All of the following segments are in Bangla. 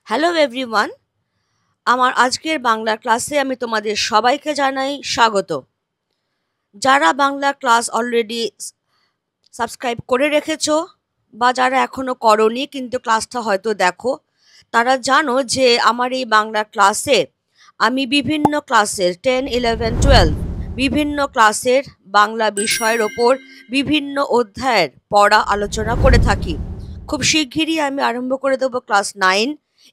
হ্যালো এভরিওয়ান, আমার আজকের বাংলা ক্লাসে আমি তোমাদের সবাইকে জানাই স্বাগত। যারা বাংলা ক্লাস অলরেডি সাবস্ক্রাইব করে রেখেছো বা যারা এখনো করোনি কিন্তু ক্লাসটা হয়তো দেখো, তারা জানো যে আমার এই বাংলা ক্লাসে আমি বিভিন্ন ক্লাসের 10, 11, 12 বিভিন্ন ক্লাসের বাংলা বিষয়ের ওপর বিভিন্ন অধ্যায়ের পড়া আলোচনা করে থাকি। খুব শিগগিরই আমি আরম্ভ করে দেবো ক্লাস 9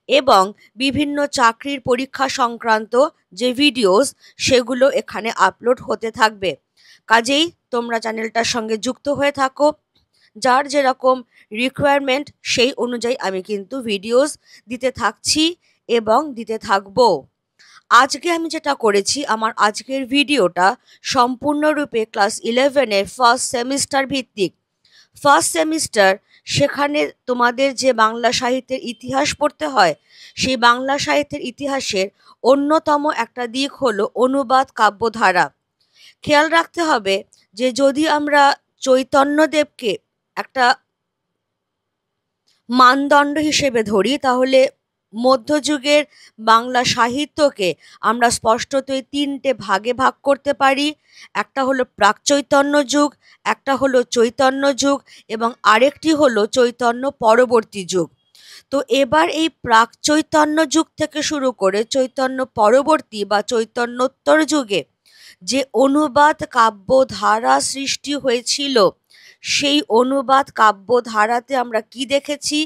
এবং বিভিন্ন চাকরির পরীক্ষা সংক্রান্ত যে ভিডিওস সেগুলো এখানে আপলোড হতে থাকবে। কাজেই তোমরা চ্যানেলটার সঙ্গে যুক্ত হয়ে থাকো। যার যেরকম রিকোয়ারমেন্ট সেই অনুযায়ী আমি কিন্তু ভিডিওস দিতে থাকছি এবং দিতে থাকবো। আজকে আমি যেটা করেছি, আমার আজকের ভিডিওটা সম্পূর্ণরূপে ক্লাস 11-এর ফার্স্ট সেমিস্টার ভিত্তিক। ফার্স্ট সেমিস্টার, সেখানে তোমাদের যে বাংলা সাহিত্যের ইতিহাস পড়তে হয়, সেই বাংলা সাহিত্যের ইতিহাসের অন্যতম একটা দিক হলো অনুবাদ কাব্যধারা। খেয়াল রাখতে হবে যে যদি আমরা চৈতন্যদেবকে একটা মানদণ্ড হিসেবে ধরি, তাহলে মধ্যযুগের বাংলা সাহিত্যকে আমরা স্পষ্টতই তিনটে ভাগে ভাগ করতে পারি। একটা হলো প্রাকচৈতন্য যুগ, একটা হলো চৈতন্য যুগ এবং আরেকটি হলো চৈতন্য পরবর্তী যুগ। তো এবার এই প্রাকচৈতন্য যুগ থেকে শুরু করে চৈতন্য পরবর্তী বা চৈতন্যোত্তর যুগে যে অনুবাদ কাব্যধারা সৃষ্টি হয়েছিল, সেই অনুবাদ কাব্যধারাতে আমরা কি দেখেছি?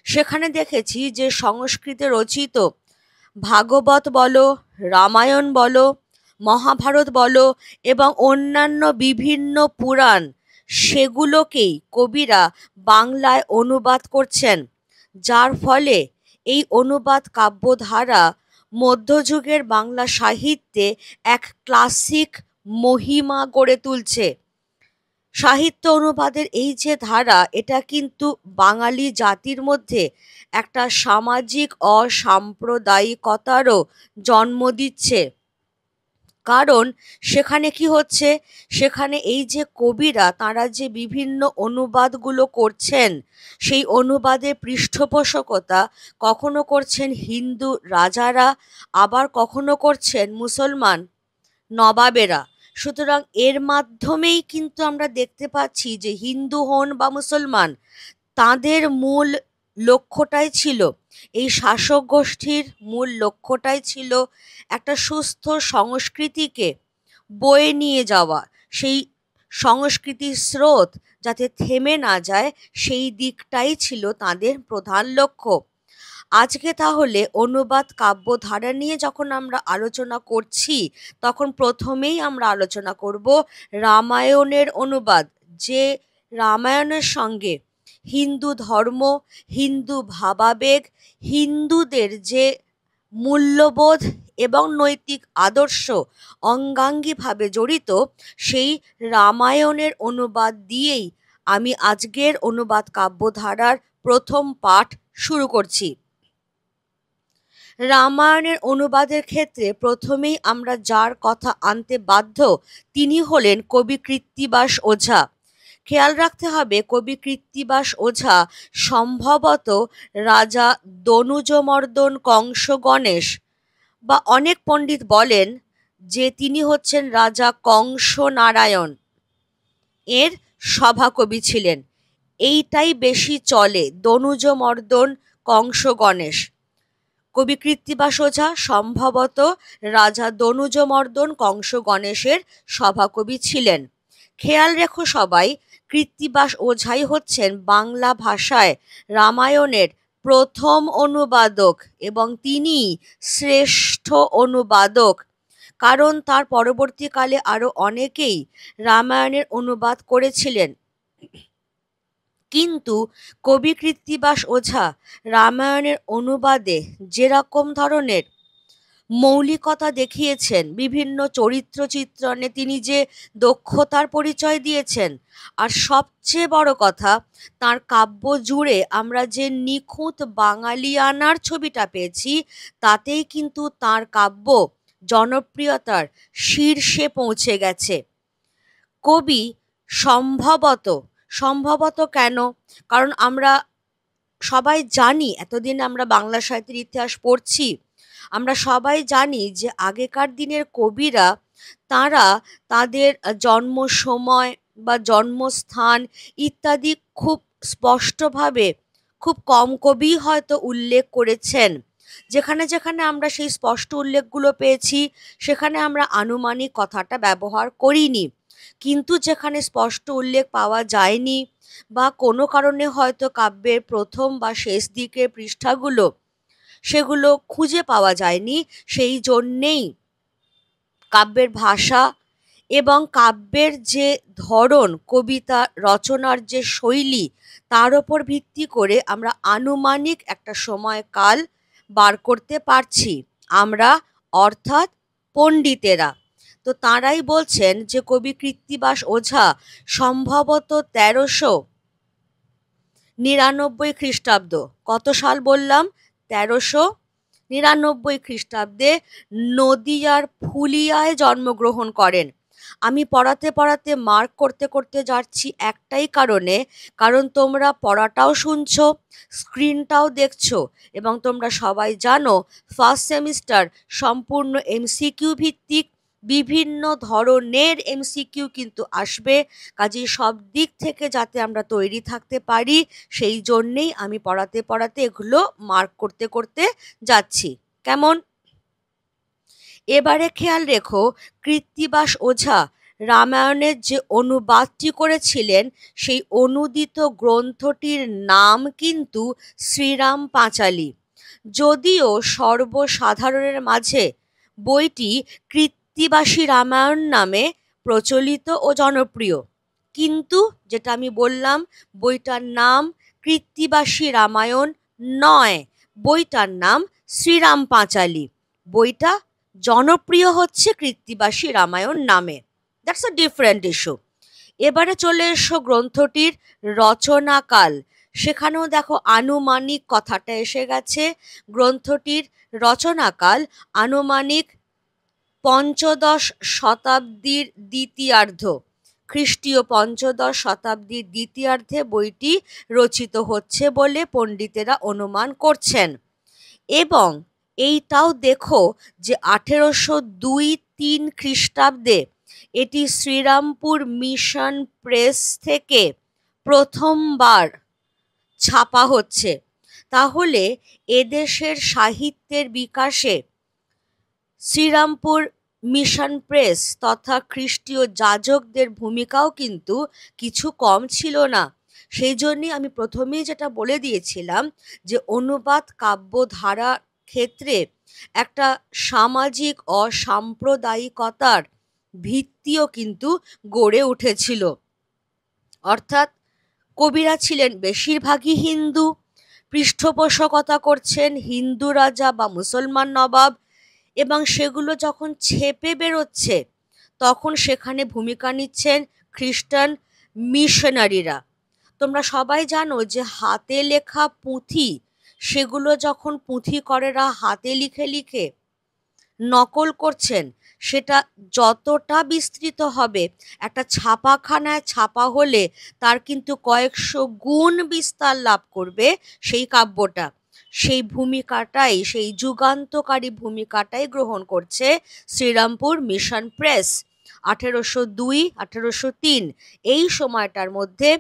সেখানে দেখেছি যে সংস্কৃতে রচিত ভাগবত বলো, রামায়ণ বলো, মহাভারত বলো এবং অন্যান্য বিভিন্ন পুরাণ, সেগুলোকেই কবিরা বাংলায় অনুবাদ করছেন। যার ফলে এই অনুবাদ কাব্যধারা মধ্যযুগের বাংলা সাহিত্যে এক ক্লাসিক মহিমা গড়ে তুলছে। সাহিত্য অনুবাদের এই যে ধারা, এটা কিন্তু বাঙালি জাতির মধ্যে একটা সামাজিক অসাম্প্রদায়িকতারও জন্ম দিচ্ছে। কারণ সেখানে কি হচ্ছে, সেখানে এই যে কবিরা তারা যে বিভিন্ন অনুবাদগুলো করছেন, সেই অনুবাদের পৃষ্ঠপোষকতা কখনো করছেন হিন্দু রাজারা, আবার কখনো করছেন মুসলমান নবাবেরা। সুতরাং এর মাধ্যমেই কিন্তু আমরা দেখতে পাচ্ছি যে হিন্দু হন বা মুসলমান, তাদের মূল লক্ষ্যটাই ছিল, এই শাসক গোষ্ঠীর মূল লক্ষ্যটাই ছিল একটা সুস্থ সংস্কৃতিকে বয়ে নিয়ে যাওয়া। সেই সংস্কৃতির স্রোত যাতে থেমে না যায়, সেই দিকটাই ছিল তাদের প্রধান লক্ষ্য। আজকে তাহলে অনুবাদ কাব্যধারা নিয়ে যখন আমরা আলোচনা করছি, তখন প্রথমেই আমরা আলোচনা করব রামায়ণের অনুবাদ। যে রামায়ণের সঙ্গে হিন্দু ধর্ম, হিন্দু ভাবাবেগ, হিন্দুদের যে মূল্যবোধ এবং নৈতিক আদর্শ অঙ্গাঙ্গিভাবে জড়িত, সেই রামায়ণের অনুবাদ দিয়েই আমি আজকের অনুবাদ কাব্যধারার প্রথম পাঠ শুরু করছি। রামায়ণের অনুবাদের ক্ষেত্রে প্রথমেই আমরা যার কথা আনতে বাধ্য, তিনি হলেন কবি কৃত্তিবাস ওঝা। খেয়াল রাখতে হবে, কবি কৃত্তিবাস ওঝা সম্ভবত রাজা দনুজমর্দন কংস গণেশ, বা অনেক পণ্ডিত বলেন যে তিনি হচ্ছেন রাজা কংস নারায়ণ এর সভাকবি ছিলেন। এইটাই বেশি চলে, দনুজমর্দন কংস গণেশ। কবি কৃত্তিবাস ওঝা সম্ভবত রাজা দনুজমর্দন কংস গণেশের সভাকবি ছিলেন। খেয়াল রেখো সবাই, কৃত্তিবাস ওঝাই হচ্ছেন বাংলা ভাষায় রামায়ণের প্রথম অনুবাদক এবং তিনি শ্রেষ্ঠ অনুবাদক। কারণ তার পরবর্তীকালে আরো অনেকেই রামায়ণের অনুবাদ করেছিলেন, কিন্তু কবি কৃত্তিবাস ওঝা রামায়ণের অনুবাদে যেরকম ধরনের মৌলিকতা দেখিয়েছেন, বিভিন্ন চরিত্র চিত্রণে তিনি যে দক্ষতার পরিচয় দিয়েছেন, আর সবচেয়ে বড় কথা, তার কাব্য জুড়ে আমরা যে নিখুঁত বাঙালিয়ানার ছবিটা পেয়েছি, তাতেই কিন্তু তার কাব্য জনপ্রিয়তার শীর্ষে পৌঁছে গেছে। কবি সম্ভবত, সম্ভবত কেন? কারণ আমরা সবাই জানি, এতদিন আমরা বাংলা সাহিত্যের ইতিহাস পড়ছি, আমরা সবাই জানি যে আগেকার দিনের কবিরা তারা তাদের জন্ম সময় বা জন্মস্থান ইত্যাদি খুব স্পষ্টভাবে, খুব কম কবি হয়তো উল্লেখ করেছেন। যেখানে যেখানে আমরা সেই স্পষ্ট উল্লেখগুলো পেয়েছি সেখানে আমরা আনুমানিক কথাটা ব্যবহার করিনি, কিন্তু যেখানে স্পষ্ট উল্লেখ পাওয়া যায়নি বা কোনো কারণে হয়তো কাব্যের প্রথম বা শেষ দিকের পৃষ্ঠাগুলো সেগুলো খুঁজে পাওয়া যায়নি, সেই জন্যেই কাব্যের ভাষা এবং কাব্যের যে ধরন, কবিতা রচনার যে শৈলী, তার ওপর ভিত্তি করে আমরা আনুমানিক একটা সময়কাল বার করতে পারছি আমরা, অর্থাৎ পণ্ডিতেরা। তো তাঁরাই বলছেন যে কবি কৃত্তিবাস ওঝা সম্ভবত 1399 খ্রিস্টাব্দ, কত সাল বললাম, 1399 খ্রিস্টাব্দে নদিয়ার ফুলিয়ায় জন্মগ্রহণ করেন। আমি পড়াতে পড়াতে মার্ক করতে করতে যাচ্ছি একটাই কারণে, কারণ তোমরা পড়াটাও শুনছো, স্ক্রিনটাও দেখছো, এবং তোমরা সবাই জানো ফার্স্ট সেমিস্টার সম্পূর্ণ এমসিকিউ ভিত্তিক, বিভিন্ন ধরনের এমসিকিউ কিন্তু আসবে। কাজেই সব দিক থেকে যাতে আমরা তৈরি থাকতে পারি, সেই জন্যেই আমি পড়াতে পড়াতে এগুলো মার্ক করতে করতে যাচ্ছি। কেমন? এবারে খেয়াল রেখো, কৃত্তিবাস ওঝা রামায়ণের যে অনুবাদটি করেছিলেন সেই অনুদিত গ্রন্থটির নাম কিন্তু শ্রীরাম পাঁচালী। যদিও সর্বসাধারণের মাঝে বইটি কৃত্তিবাসী রামায়ণ নামে প্রচলিত ও জনপ্রিয়, কিন্তু যেটা আমি বললাম, বইটার নাম কৃত্তিবাসী রামায়ণ নয়, বইটার নাম শ্রীরাম পাঁচালী। বইটা জনপ্রিয় হচ্ছে কৃত্তিবাসী রামায়ণ নামে। That's a different issue. এবারে চলে এসো গ্রন্থটির রচনাকাল। সেখানেও দেখো আনুমানিক কথাটা এসে গেছে। গ্রন্থটির রচনাকাল আনুমানিক পঞ্চদশ শতাব্দীর দ্বিতীয়ার্ধ, খ্রিস্টীয় পঞ্চদশ শতাব্দীর দ্বিতীয়ার্ধে বইটি রচিত হচ্ছে বলে পণ্ডিতেরা অনুমান করছেন। এবং এইটাও দেখো যে 1802-3 খ্রিস্টাব্দে এটি শ্রীরামপুর মিশন প্রেস থেকে প্রথমবার ছাপা হচ্ছে। তাহলে এদেশের সাহিত্যের বিকাশে শ্রীরামপুর মিশন প্রেস তথা খ্রিস্টীয় যাজকদের ভূমিকাও কিন্তু কিছু কম ছিল না। সেই জন্যই আমি প্রথমেই যেটা বলে দিয়েছিলাম যে অনুবাদ কাব্যধারা ক্ষেত্রে একটা সামাজিক অসাম্প্রদায়িকতার ভিত্তিও কিন্তু গড়ে উঠেছিল। অর্থাৎ কবিরা ছিলেন বেশিরভাগই হিন্দু, পৃষ্ঠপোষকতা করছেন হিন্দু রাজা বা মুসলমান নবাব, এবং সেগুলো যখন ছেপে বেরোচ্ছে তখন সেখানে ভূমিকা নিচ্ছেন খ্রিস্টান মিশনারিরা। তোমরা সবাই জানো যে হাতে লেখা পুঁথি, সেগুলো যখন পুঁথিকরেরা হাতে লিখে লিখে নকল করছেন, সেটা যতটা বিস্তৃত হবে, একটা ছাপাখানায় ছাপা হলে তার কিন্তু কয়েকশো গুণ বিস্তার লাভ করবে সেই কাব্যটা। সেই ভূমিকাটাই, সেই যুগান্তকারী ভূমিকাটাই গ্রহণ করছে শ্রীরামপুর মিশন প্রেস। 1802-1803 এই সময়টার মধ্যে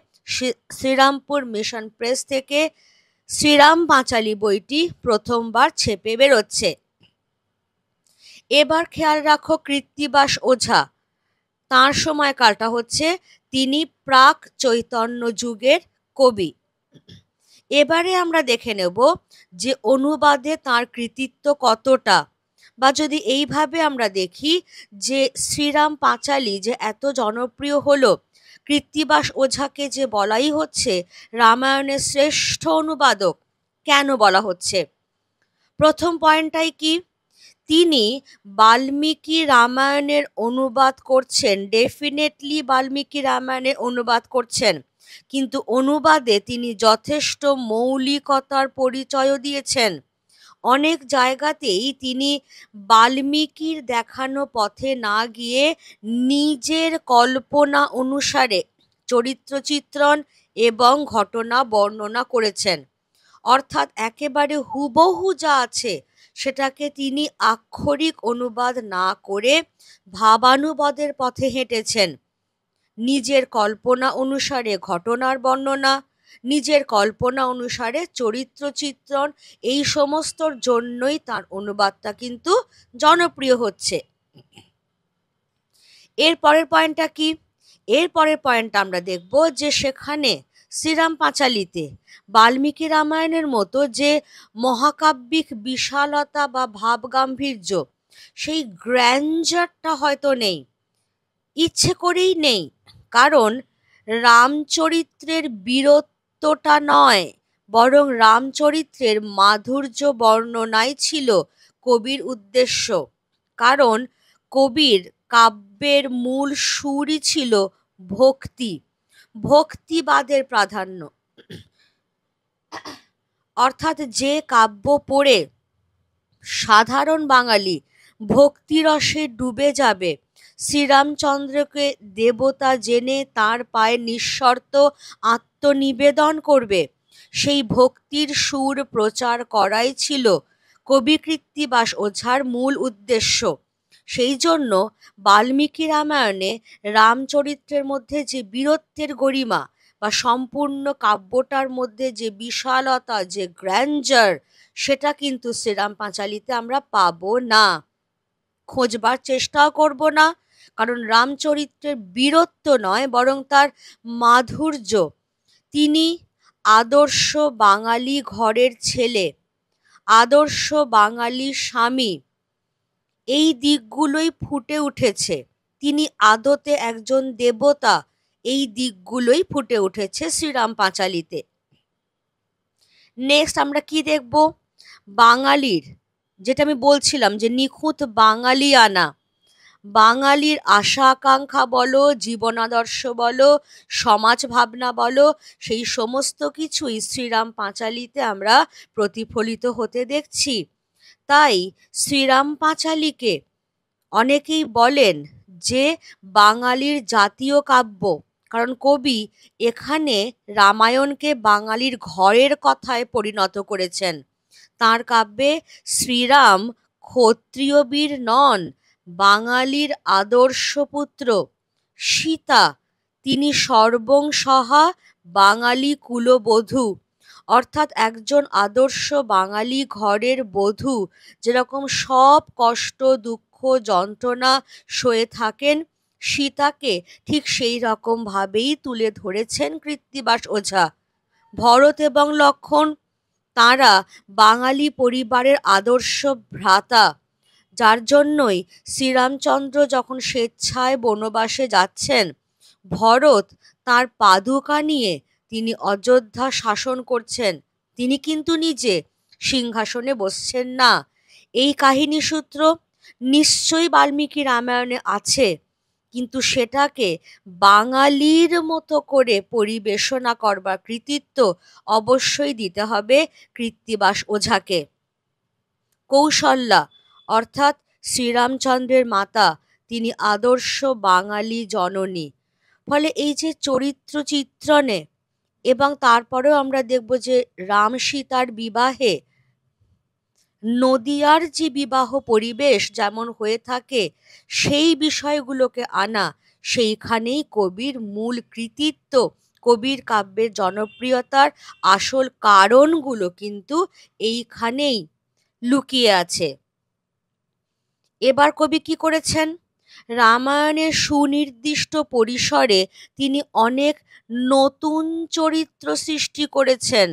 শ্রীরামপুর মিশন প্রেস থেকে শ্রীরাম পাঁচালী বইটি প্রথমবার ছেপে বেরোচ্ছে। এবার খেয়াল রাখো কৃত্তিবাস ওঝা, তাঁর সময়কালটা হচ্ছে তিনি প্রাক চৈতন্য যুগের কবি। এবারে আমরা দেখে নেব যে অনুবাদে তাঁর কৃতিত্ব কতটা, বা যদি এইভাবে আমরা দেখি যে শ্রীরাম পাঁচালী যে এত জনপ্রিয় হলো, কৃত্তিবাস ওঝাকে যে বলাই হচ্ছে রামায়ণের শ্রেষ্ঠ অনুবাদক, কেন বলা হচ্ছে? প্রথম পয়েন্টটাই কি, তিনি বাল্মীকি রামায়ণের অনুবাদ করছেন, ডেফিনেটলি বাল্মীকি রামায়ণের অনুবাদ করছেন, কিন্তু অনুবাদে তিনি যথেষ্ট মৌলিকতার পরিচয়ও দিয়েছেন। অনেক জায়গাতেই তিনি বাল্মীকির দেখানো পথে না গিয়ে নিজের কল্পনা অনুসারে চরিত্র চিত্রণ এবং ঘটনা বর্ণনা করেছেন। অর্থাৎ একেবারে হুবহু যা আছে সেটাকে তিনি আক্ষরিক অনুবাদ না করে ভাবানুবাদের পথে হেঁটেছেন। নিজের কল্পনা অনুসারে ঘটনার বর্ণনা, নিজের কল্পনা অনুসারে চরিত্র চিত্রণ, এই সমস্তর জন্যই তার অনুবাদটা কিন্তু জনপ্রিয় হচ্ছে। এর পরের পয়েন্টটা কি? এর পরের পয়েন্টটা আমরা দেখব যে সেখানে শ্রীরাম পাঁচালীতে বাল্মীকি রামায়ণের মতো যে মহাকাব্যিক বিশালতা বা ভাবগাম্ভীর্য, সেই গ্র্যান্ডারটা হয়তো নেই, ইচ্ছে করেই নেই। কারণ রামচরিত্রের বীরত্বটা নয়, বরং রামচরিত্রের মাধুর্য বর্ণনাই ছিল কবির উদ্দেশ্য। কারণ কবির কাব্যের মূল সুরই ছিল ভক্তি, ভক্তিবাদের প্রাধান্য। অর্থাৎ যে কাব্য পড়ে সাধারণ বাঙালি ভক্তিরসে ডুবে যাবে, শ্রীরামচন্দ্রকে দেবতা জেনে তাঁর পায়ে নিঃশর্ত আত্মনিবেদন করবে, সেই ভক্তির সুর প্রচার করাই ছিল কবি কৃত্তিবাস ওঝার মূল উদ্দেশ্য। সেই জন্য বাল্মীকি রামায়ণে রামচরিত্রের মধ্যে যে বীরত্বের গরিমা বা সম্পূর্ণ কাব্যটার মধ্যে যে বিশালতা, যে গ্র্যান্ডার, সেটা কিন্তু শ্রীরাম পাঁচালীতে আমরা পাবো না, খোঁজবার চেষ্টাও করব না। কারণ রামচরিত্রের বীরত্ব নয়, বরং তার মাধুর্য। তিনি আদর্শ বাঙালি ঘরের ছেলে, আদর্শ বাঙালি স্বামী, এই দিকগুলোই ফুটে উঠেছে। তিনি আদতে একজন দেবতা, এই দিকগুলোই ফুটে উঠেছে শ্রীরাম পাঁচালীতে। নেক্সট আমরা কি দেখব? বাঙালির, যেটা আমি বলছিলাম যে নিখুঁত বাঙালিয়ানা, বাঙালির আশা আকাঙ্ক্ষা বলো, জীবনাদর্শ বলো, সমাজ ভাবনা বলো, সেই সমস্ত কিছুই শ্রীরাম পাঁচালীতে আমরা প্রতিফলিত হতে দেখছি। তাই শ্রীরাম পাঁচালীকে অনেকেই বলেন যে বাঙালির জাতীয় কাব্য। কারণ কবি এখানে রামায়ণকে বাঙালির ঘরের কথায় পরিণত করেছেন। তাঁর কাব্যে শ্রীরাম ক্ষত্রিয় বীর নন, বাঙালির আদর্শ পুত্র। সীতা, তিনি সর্বং সহা বাঙালি কুলবধূ। অর্থাৎ একজন আদর্শ বাঙালি ঘরের বধূ যেরকম সব কষ্ট, দুঃখ, যন্ত্রণা সয়ে থাকেন, সীতাকে ঠিক সেই রকমভাবেই তুলে ধরেছেন কৃত্তিবাস ওঝা। ভরত এবং লক্ষ্মণ, তাঁরা বাঙালি পরিবারের আদর্শ ভ্রাতা, যার জন্যই শ্রীরামচন্দ্র যখন স্বেচ্ছায় বনবাসে যাচ্ছেন, ভরত তার পাদুকা নিয়ে তিনি অযোধ্যা শাসন করছেন। তিনি কিন্তু নিজে সিংহাসনে বসছেন না। এই কাহিনী সূত্র নিশ্চয়ই বাল্মীকি রামায়ণে আছে, কিন্তু সেটাকে বাঙালির মতো করে পরিবেশনা করবার কৃতিত্ব অবশ্যই দিতে হবে কৃত্তিবাস ওঝাকে। কৌশল্যা, অর্থাৎ শ্রীরামচন্দ্রের মাতা, তিনি আদর্শ বাঙালি জননী। ফলে এই যে চরিত্র চিত্রণে, এবং তারপরেও আমরা দেখব যে রাম সীতার বিবাহে নদিয়ার যে বিবাহ পরিবেশ যেমন হয়ে থাকে, সেই বিষয়গুলোকে আনা, সেইখানেই কবির মূল কৃতিত্ব। কবির কাব্যের জনপ্রিয়তার আসল কারণগুলো কিন্তু এইখানেই লুকিয়ে আছে। এবার কবি কি করেছেন? রামায়ণের সুনির্দিষ্ট পরিসরে তিনি অনেক নতুন চরিত্র সৃষ্টি করেছেন।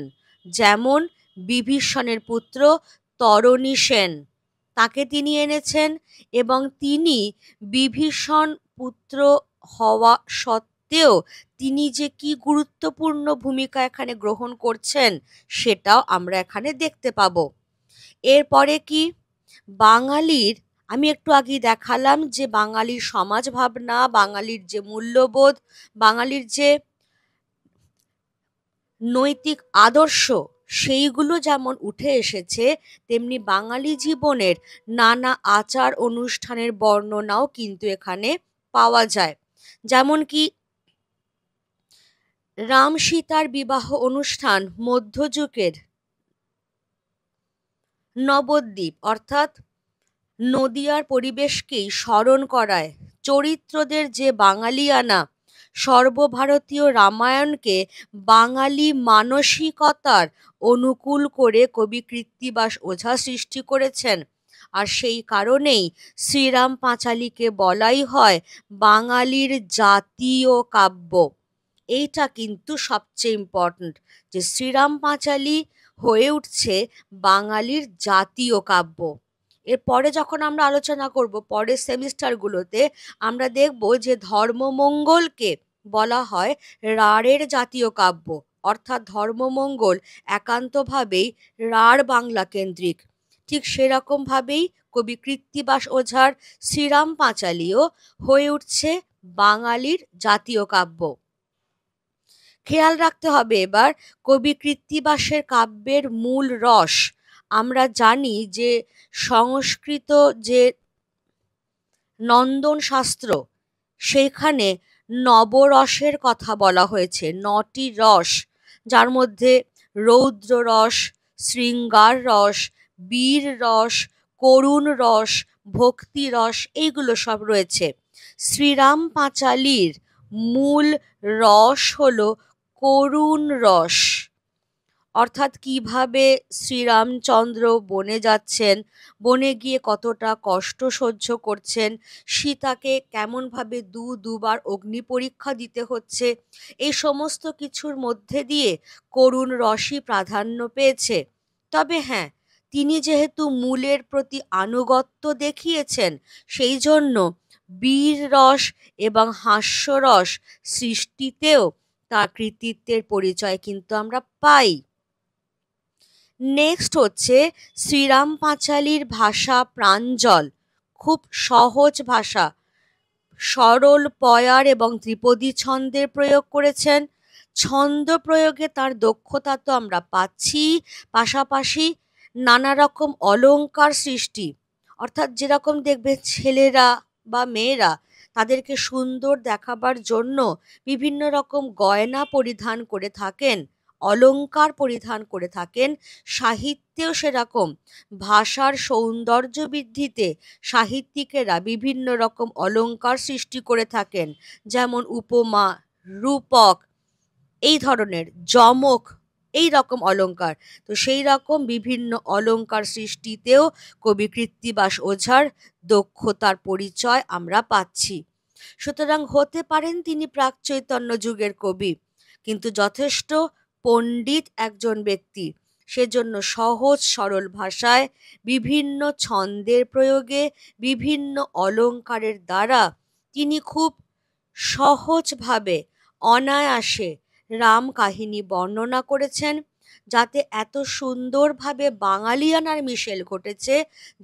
যেমন বিভীষণের পুত্র তরণী সেন, তাকে তিনি এনেছেন, এবং তিনি বিভীষণ পুত্র হওয়া সত্ত্বেও তিনি যে কি গুরুত্বপূর্ণ ভূমিকা এখানে গ্রহণ করছেন, সেটাও আমরা এখানে দেখতে পাবো। এরপরে কি? বাঙালির, আমি একটু আগেই দেখালাম যে বাঙালির সমাজ ভাবনা, বাঙালির যে মূল্যবোধ, বাঙালির যে নৈতিক আদর্শ, সেইগুলো যেমন উঠে এসেছে, তেমনি বাঙালি জীবনের নানা আচার অনুষ্ঠানের বর্ণনাও কিন্তু এখানে পাওয়া যায়। যেমন কি রাম সীতার বিবাহ অনুষ্ঠান মধ্যযুগের নবদ্বীপ অর্থাৎ নদিয়ার পরিবেশকেই স্মরণ করায় চরিত্রদের যে বাঙালিয়ানা, সর্বভারতীয় রামায়ণকে বাঙালি মানসিকতার অনুকূল করে কবি কৃত্তিবাস ওঝা সৃষ্টি করেছেন। আর সেই কারণেই শ্রীরাম পাঁচালীকে বলাই হয় বাঙালির জাতীয় কাব্য। এইটা কিন্তু সবচেয়ে ইম্পর্ট্যান্ট, যে শ্রীরাম পাঁচালী হয়ে উঠছে বাঙালির জাতীয় কাব্য। এরপরে যখন আমরা আলোচনা করব পরের সেমিস্টারগুলোতে, আমরা দেখব যে ধর্মমঙ্গলকে বলা হয় রাঢ়ের জাতীয় কাব্য, অর্থাৎ ধর্মমঙ্গল একান্তভাবেই রাঢ় বাংলা কেন্দ্রিক। ঠিক সেরকমভাবেই কবি কৃত্তিবাস ওঝার শ্রীরাম পাঁচালীও হয়ে উঠছে বাঙালির জাতীয় কাব্য। খেয়াল রাখতে হবে এবার কবি কৃত্তিবাসের কাব্যের মূল রস। আমরা জানি যে সংস্কৃত যে নন্দন শাস্ত্র, সেইখানে নবরসের কথা বলা হয়েছে, 9টি রস, যার মধ্যে রৌদ্র রস, শৃঙ্গার রস, বীর রস, করুণ রস, ভক্তি রস, এইগুলো সব রয়েছে। শ্রীরাম পাঁচালীর মূল রস হলো করুণ রস, অর্থাৎ কিভাবে শ্রীরামচন্দ্র বনে যাচ্ছেন, বনে গিয়ে কতটা কষ্ট সহ্য করছেন, সীতাকে কেমনভাবে দুবার অগ্নি পরীক্ষা দিতে হচ্ছে, এই সমস্ত কিছুর মধ্যে দিয়ে করুণ রসই প্রাধান্য পেয়েছে। তবে হ্যাঁ, তিনি যেহেতু মূলের প্রতি আনুগত্য দেখিয়েছেন, সেই জন্য বীর রস এবং হাস্যরস সৃষ্টিতেও তার কৃতিত্বের পরিচয় কিন্তু আমরা পাই। নেক্সট হচ্ছে শ্রীরাম পাঁচালীর ভাষা প্রাঞ্জল, খুব সহজ ভাষা, সরল পয়ার এবং ত্রিপদী ছন্দের প্রয়োগ করেছেন। ছন্দ প্রয়োগে তার দক্ষতা তো আমরা পাচ্ছি, পাশাপাশি নানা রকম অলংকার সৃষ্টি, অর্থাৎ যেরকম দেখবে ছেলেরা বা মেয়েরা তাদেরকে সুন্দর দেখাবার জন্য বিভিন্ন রকম গয়না পরিধান করে থাকেন, অলংকার পরিধান করে থাকেন, সাহিত্যেও সেরকম ভাষার সৌন্দর্য বৃদ্ধিতে সাহিত্যিকেরা বিভিন্ন রকম অলংকার সৃষ্টি করে থাকেন, যেমন উপমা, রূপক, এই ধরনের যমক, এই রকম অলংকার। তো সেই রকম বিভিন্ন অলংকার সৃষ্টিতেও কবি কৃত্তিবাস ওঝার দক্ষতার পরিচয় আমরা পাচ্ছি। সুতরাং হতে পারেন তিনি প্রাক চৈতন্য যুগের কবি, কিন্তু যথেষ্ট পণ্ডিত একজন ব্যক্তি, সেজন্য সহজ সরল ভাষায় বিভিন্ন ছন্দের প্রয়োগে বিভিন্ন অলংকারের দ্বারা তিনি খুব সহজভাবে অনায়াসে রাম কাহিনী বর্ণনা করেছেন, যাতে এত সুন্দরভাবে বাঙালিয়ানার মিশেল ঘটেছে,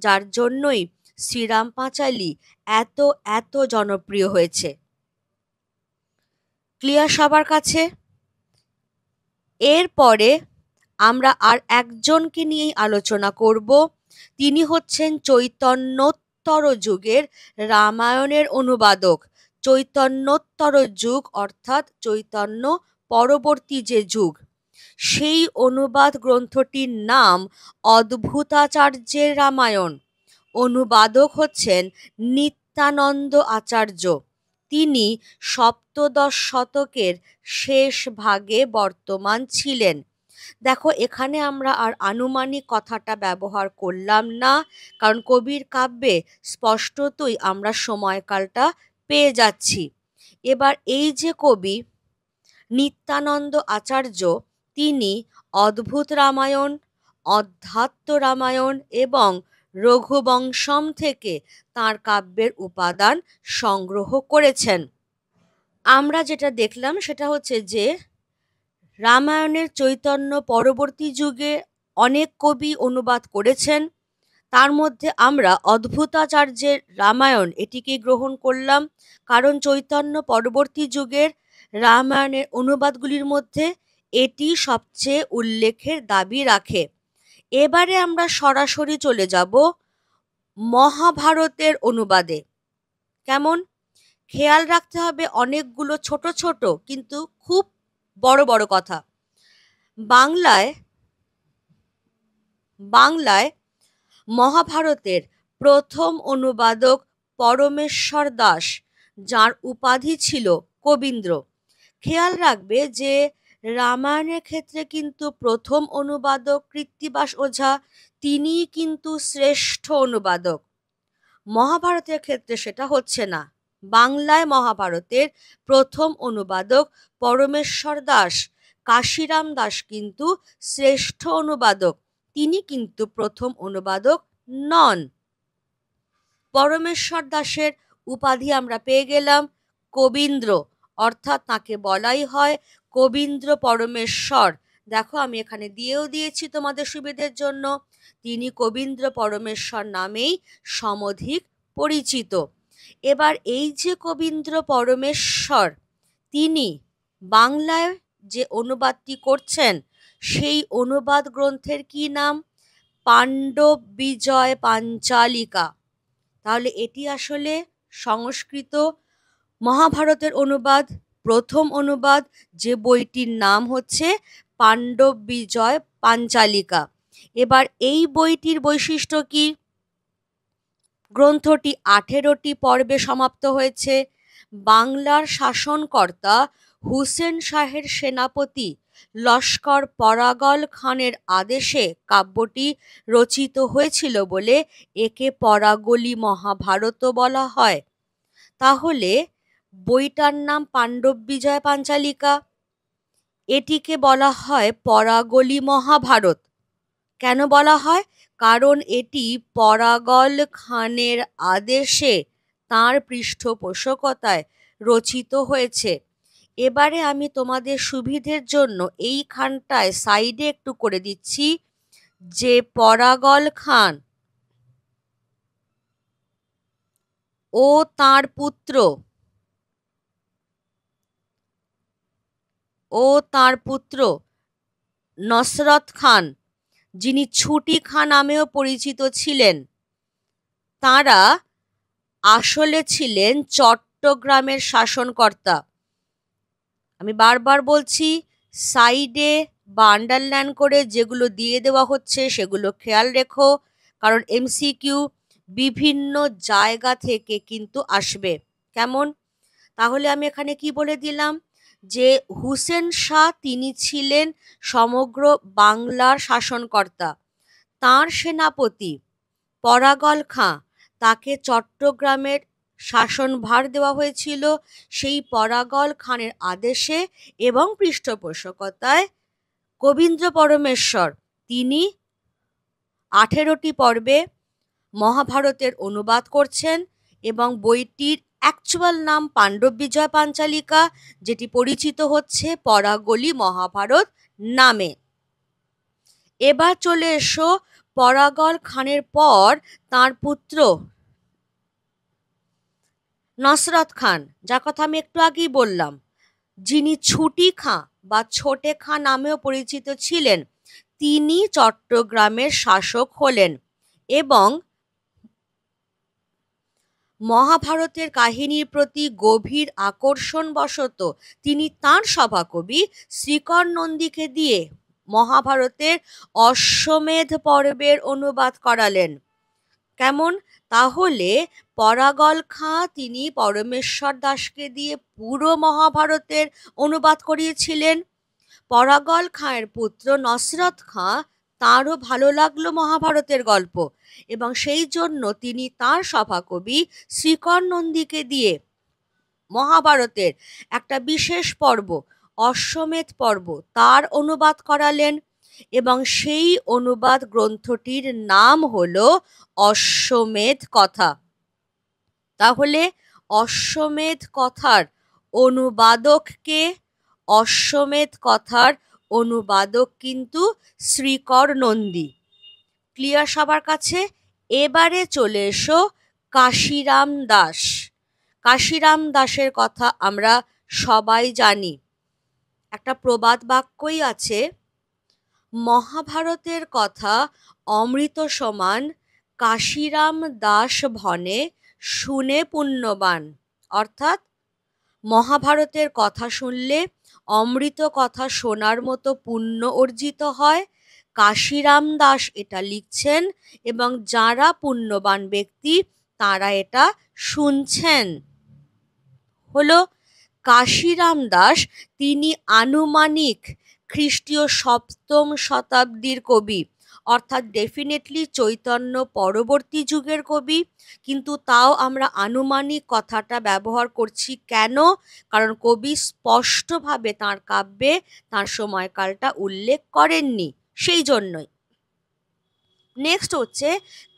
যার জন্যই শ্রীরাম পাঁচালী এত এত জনপ্রিয় হয়েছে। ক্লিয়ার সবার কাছে? এরপরে আমরা আর একজনকে নিয়েই আলোচনা করব। তিনি হচ্ছেন চৈতন্যোত্তর যুগের রামায়ণের অনুবাদক। চৈতন্যোত্তর যুগ অর্থাৎ চৈতন্য পরবর্তী যে যুগ, সেই অনুবাদ গ্রন্থটির নাম অদ্ভুতাচার্যের রামায়ণ। অনুবাদক হচ্ছেন নিত্যানন্দ আচার্য। তিনি সপ্তদশ শতকের শেষ ভাগে বর্তমান ছিলেন। দেখো, এখানে আমরা আর আনুমানিক কথাটা ব্যবহার করলাম না, কারণ কবির কাব্যে স্পষ্টতই আমরা সময়কালটা পেয়ে যাচ্ছি। এবার এই যে কবি নিত্যানন্দ আচার্য, তিনি অদ্ভুত রামায়ণ, অধ্যাত্ম রামায়ণ এবং রঘুবংশম থেকে তাঁর কাব্যের উপাদান সংগ্রহ করেছেন। আমরা যেটা দেখলাম সেটা হচ্ছে যে রামায়ণের চৈতন্য পরবর্তী যুগে অনেক কবি অনুবাদ করেছেন, তার মধ্যে আমরা অদ্ভুতাচার্যের রামায়ণ এটিকেই গ্রহণ করলাম, কারণ চৈতন্য পরবর্তী যুগের রামায়ণের অনুবাদগুলির মধ্যে এটি সবচেয়ে উল্লেখের দাবি রাখে। এবারে আমরা সরাসরি চলে যাব মহাভারতের অনুবাদে। কেমন? খেয়াল রাখতে হবে অনেকগুলো ছোট ছোট কিন্তু খুব বড় বড় কথা। বাংলায় মহাভারতের প্রথম অনুবাদক পরমেশ্বর দাস, যার উপাধি ছিল কবীন্দ্র। খেয়াল রাখবে যে রামায়ণের ক্ষেত্রে কিন্তু প্রথম অনুবাদক কৃত্তিবাস ওঝা, তিনিই কিন্তু শ্রেষ্ঠ অনুবাদক। মহাভারতের ক্ষেত্রে সেটা হচ্ছে না। বাংলায় মহাভারতের প্রথম অনুবাদক পরমেশ্বর দাস, কাশিরাম দাস কিন্তু শ্রেষ্ঠ অনুবাদক, তিনি কিন্তু প্রথম অনুবাদক নন। পরমেশ্বর দাসের উপাধি আমরা পেয়ে গেলাম কবীন্দ্র, অর্থাৎ তাকে বলাই হয় কবীন্দ্র পরমেশ্বর। দেখো আমি এখানে দিয়েও দিয়েছি তোমাদের সুবিধের জন্য, তিনি কবীন্দ্র পরমেশ্বর নামেই সমধিক পরিচিত। এবার এই যে কবীন্দ্র পরমেশ্বর, তিনি বাংলায় যে অনুবাদটি করছেন সেই অনুবাদ গ্রন্থের কি নাম? পাণ্ডব বিজয় পাঞ্চালিকা। তাহলে এটি আসলে সংস্কৃত মহাভারতের অনুবাদ, প্রথম অনুবাদ, যে বইটির নাম হচ্ছে পাণ্ডব বিজয় পাঞ্চালিকা। এবার এই বইটির বৈশিষ্ট্য কি? গ্রন্থটি 18টি পর্বে সমাপ্ত হয়েছে। বাংলার শাসনকর্তা হুসেন শাহের সেনাপতি লস্কর পরাগল খানের আদেশে কাব্যটি রচিত হয়েছিল বলে একে পরাগলি মহাভারতও বলা হয়। তাহলে বইটার নাম পাণ্ডব বিজয় পাঞ্চালিকা, এটিকে বলা হয় পরাগলি মহাভারত। কেন বলা হয়? কারণ এটি পরাগল খানের আদেশে তাঁর পৃষ্ঠপোষকতায় রচিত হয়েছে। এবারে আমি তোমাদের সুবিধের জন্য এইখানটায় সাইডে একটু করে দিচ্ছি যে পরাগল খান ও তাঁর পুত্র নসরত খান, যিনি ছুটি খাঁ নামেও পরিচিত ছিলেন, তাঁরা আসলে ছিলেন চট্টগ্রামের শাসনকর্তা। আমি বারবার বলছি, সাইডে বা আন্ডারলাইন করে যেগুলো দিয়ে দেওয়া হচ্ছে সেগুলো খেয়াল রেখো, কারণ এমসিকিউ বিভিন্ন জায়গা থেকে কিন্তু আসবে। কেমন? তাহলে আমি এখানে কি বলে দিলাম যে হুসেন শাহ তিনি ছিলেন সমগ্র বাংলার শাসনকর্তা। তাঁর সেনাপতি পরাগল খাঁ, তাকে চট্টগ্রামের শাসনভার দেওয়া হয়েছিল সেই পরাগল খানের আদেশে এবং পৃষ্ঠপোষকতায়। কবীন্দ্র পরমেশ্বর তিনি 18টি পর্বে মহাভারতের অনুবাদ করছেন এবং বইটির অ্যাকচুয়াল নাম পাণ্ডব বিজয় পাঞ্চালিকা, যেটি পরিচিত হচ্ছে পরাগলি মহাভারত নামে। এবার চলে এসো পরাগল খানের পর তাঁর পুত্র নসরত খান, যার কথা আমি একটু আগেই বললাম, যিনি ছুটি খাঁ বা ছোটে খাঁ নামেও পরিচিত ছিলেন, তিনি চট্টগ্রামের শাসক হলেন এবং মহাভারতের কাহিনীর প্রতি গভীর আকর্ষণবশত তিনি তাঁর সভাকবি শ্রীকর নন্দীকে দিয়ে মহাভারতের অশ্বমেধ পর্বের অনুবাদ করালেন। কেমন? তাহলে পরাগল খাঁ তিনি পরমেশ্বর দাসকে দিয়ে পুরো মহাভারতের অনুবাদ করিয়েছিলেন। পরাগল খাঁয়ের পুত্র নসরত খাঁ, তাঁরও ভালো লাগলো মহাভারতের গল্প এবং সেই জন্য তিনি তাঁর সভাকবি শ্রীকর নন্দীকে দিয়ে মহাভারতের একটা বিশেষ পর্ব, অশ্বমেধ পর্ব, তার অনুবাদ করালেন এবং সেই অনুবাদ গ্রন্থটির নাম হলো অশ্বমেধ কথা। তাহলে অশ্বমেধ কথার অনুবাদক কে? অশ্বমেধ কথার অনুবাদক কিন্তু শ্রীকর নন্দী। ক্লিয়ার সবার কাছে? এবারে চলে এসো কাশিরাম দাস। কাশিরাম দাসের কথা আমরা সবাই জানি। একটা প্রবাদ বাক্যই আছে, মহাভারতের কথা অমৃত সমান, কাশিরাম দাস ভনে শুনে পুণ্যবান। অর্থাৎ মহাভারতের কথা শুনলে অমৃত কথা শোনার মতো পুণ্য অর্জিত হয়। কাশিরাম দাস এটা লিখছেন এবং যারা পুণ্যবান ব্যক্তি তারা এটা শুনছেন। হলো কাশিরাম দাস, তিনি আনুমানিক খ্রিস্টীয় 7ম শতাব্দীর কবি, অর্থাৎ ডেফিনেটলি চৈতন্য পরবর্তী যুগের কবি, কিন্তু তাও আমরা আনুমানিক কথাটা ব্যবহার করছি কেন? কারণ কবি স্পষ্টভাবে তাঁর কাব্যে তাঁর সময়কালটা উল্লেখ করেননি, সেই জন্যই। নেক্সট হচ্ছে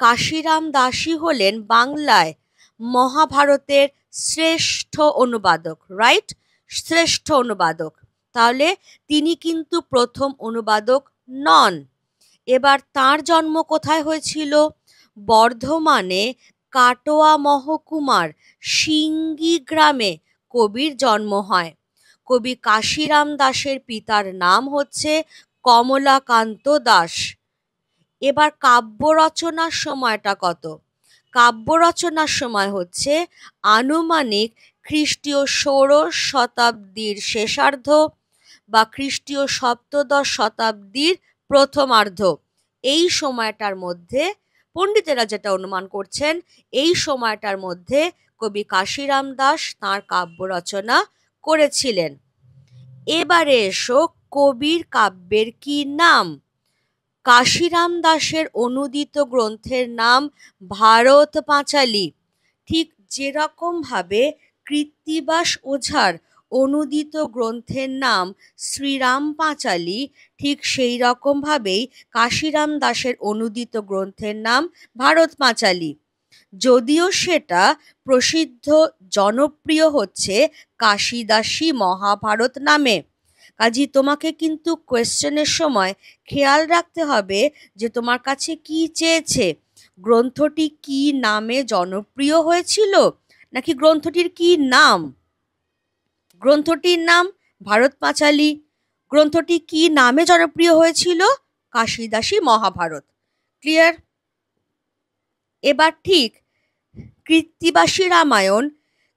কাশিরাম দাসই হলেন বাংলায় মহাভারতের শ্রেষ্ঠ অনুবাদক, রাইট? শ্রেষ্ঠ অনুবাদক। তাহলে তিনি কিন্তু প্রথম অনুবাদক নন। এবার তার জন্ম কোথায় হয়েছিল? বর্ধমানে কাটোয়া মহকুমার সিঙ্গি গ্রামে কবির জন্ম হয়। কবি কাশিরাম দাসের পিতার নাম হচ্ছে কমলাকান্ত দাস। এবার কাব্য রচনার সময়টা কত? কাব্য রচনার সময় হচ্ছে আনুমানিক খ্রিস্টীয় 16 শতাব্দীর শেষার্ধ বা খ্রিস্টীয় 17 শতাব্দীর প্রথমার্ধ। এই সময়টার মধ্যে পণ্ডিতেরা যেটা অনুমান করছেন, এই সময়টার মধ্যে কবি কাশিরাম দাস তাঁর কাব্য রচনা করেছিলেন। এবারে এসো কবির কাব্যের কি নাম? কাশিরাম দাসের অনুদিত গ্রন্থের নাম ভারত পাঁচালী। ঠিক যেরকম ভাবে কৃত্তিবাস ওঝার অনুদিত গ্রন্থের নাম শ্রীরাম পাঁচালী, ঠিক সেই রকম ভাবেই কাশিরাম দাসের অনুদিত গ্রন্থের নাম ভারত পাঁচালী। যদিও সেটা প্রসিদ্ধ জনপ্রিয় হচ্ছে কাশিদাসী মহাভারত নামে। কাজী তোমাকে কিন্তু কোয়েশ্চেনের সময় খেয়াল রাখতে হবে যে তোমার কাছে কি চেয়েছে, গ্রন্থটি কি নামে জনপ্রিয় হয়েছিল নাকি গ্রন্থটির কি নাম? গ্রন্থটির নাম ভারত পাঁচালী। গ্রন্থটি কি নামে জনপ্রিয় হয়েছিল? কাশিদাসী মহাভারত। ক্লিয়ার? এবার ঠিক কৃত্তিবাসী রামায়ণ